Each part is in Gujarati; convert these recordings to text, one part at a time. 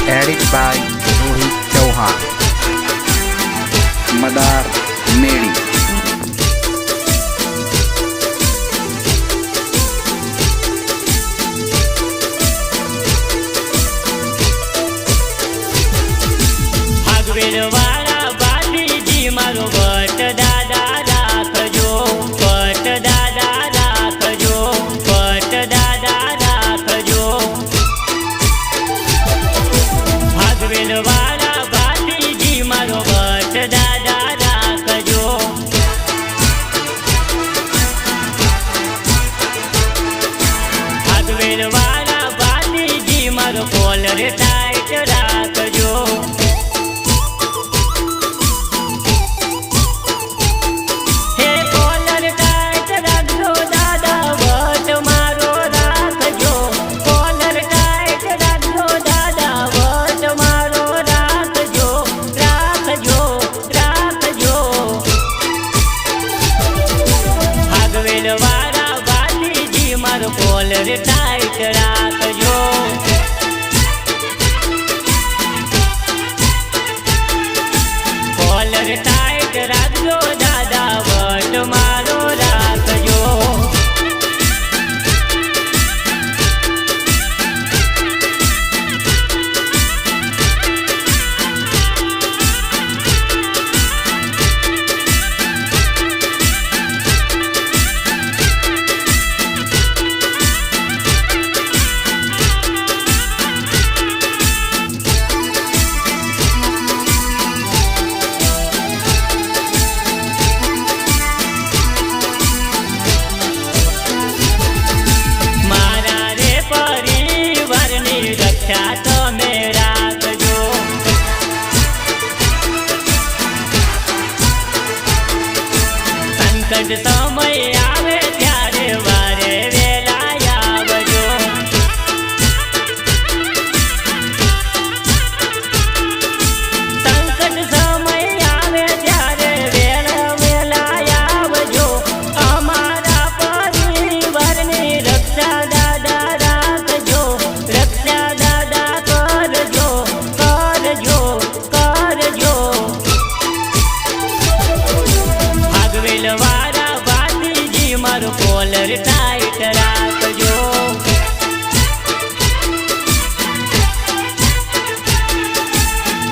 Edit by Rohit Chauhan. Madar Medi. વાળા બાપીજી મારો ભટ્ટ દાદા રાખજો, ભટ્ટ દાદા રાખજો, ભટ્ટ દાદા રાખજો. ભાગવેલ વાળા બાપીજી મારો ભટ્ટ દાદા રાખજો. ભાગવેલ વાળા બાપીજી મારો કોલર ટાઈટ રાખજો. કોલર ટાઈટ રાખજો. કોલર ટાઈટ રાખજો દાદા વટ મારો રાખજો. તમે રાખજો. સંકટ સમય આવે ત્યારે વારે વેલા આવજો. સંકટ સમય આવે ત્યારે વેલા આવજો. અમારા પરિવારની રક્ષા દાદા રાખજો, રક્ષા વાળા બાપીજી મારો કોલર ટાઈટ રાખજો.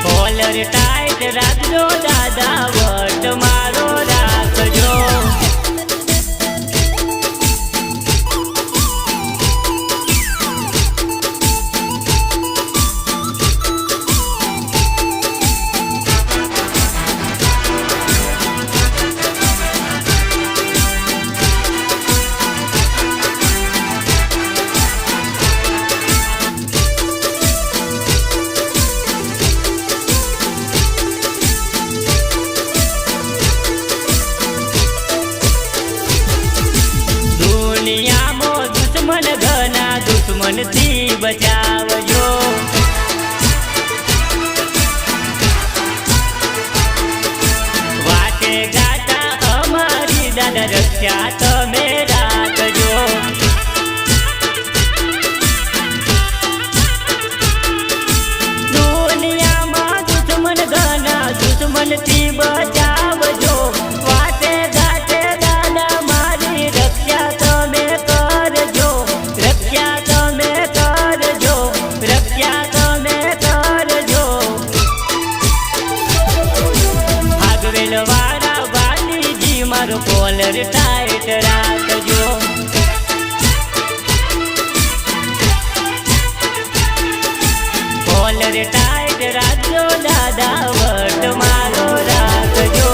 કોલર ટાઈટ રાખજો દાદા વટ મારો રાખજો. દુનિયામાં દુશ્મન ઘણા, દુશ્મનથી બચાવજો. વાટે ગાતા અમારી દાદા રક્ષા તમે રાખજો. દુનિયામાં દુશ્મન ઘણા, દુશ્મનથી બચાવજો. વાટે ગાતે દાદા મારી રક્ષા તમે કરજો, રક્ષા તમે કરજો, રક્ષા તમે કરજો. ભાગવેલ વાળા બાપીજી મારો કોલર ટાઈટ રાખજો. કોલર ટાઈટ રાખજો દાદા વટ મારો રાખજો.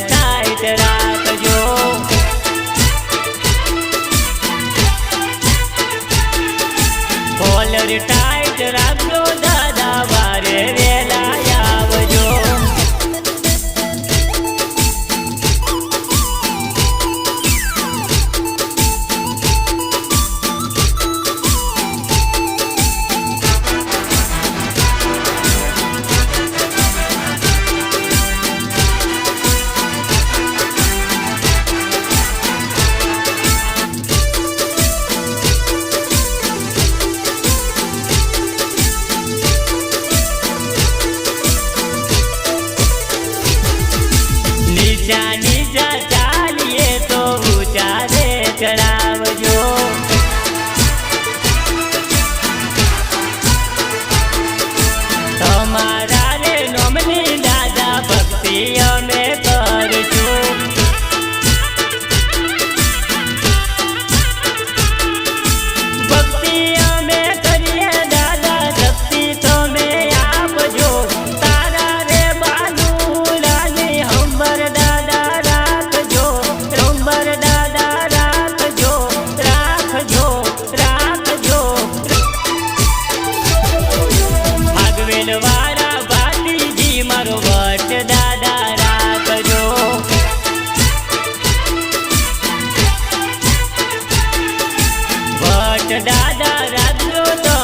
ટાઈટ રાખજો કોલર ટાઈટ રાખજો દાદા વારે વેલા આવજો નીચા નીચા ચાલીએ તો ઊંચા રે ચડાવજો તમારા રે નોમની દાદા ભક્તિ અમે કરશું ભક્તિ અમે કરીએ દાદા શક્તિ તમે આપજો તારા રે બાલુલાની હંબર દાદા રાખજો હંબર દાદા રાખજો રાખજો રાખજો આગવેલ વાળા ભાતીજી મારો વટ દાદા રાખજો વટ દાદા રાખજો તો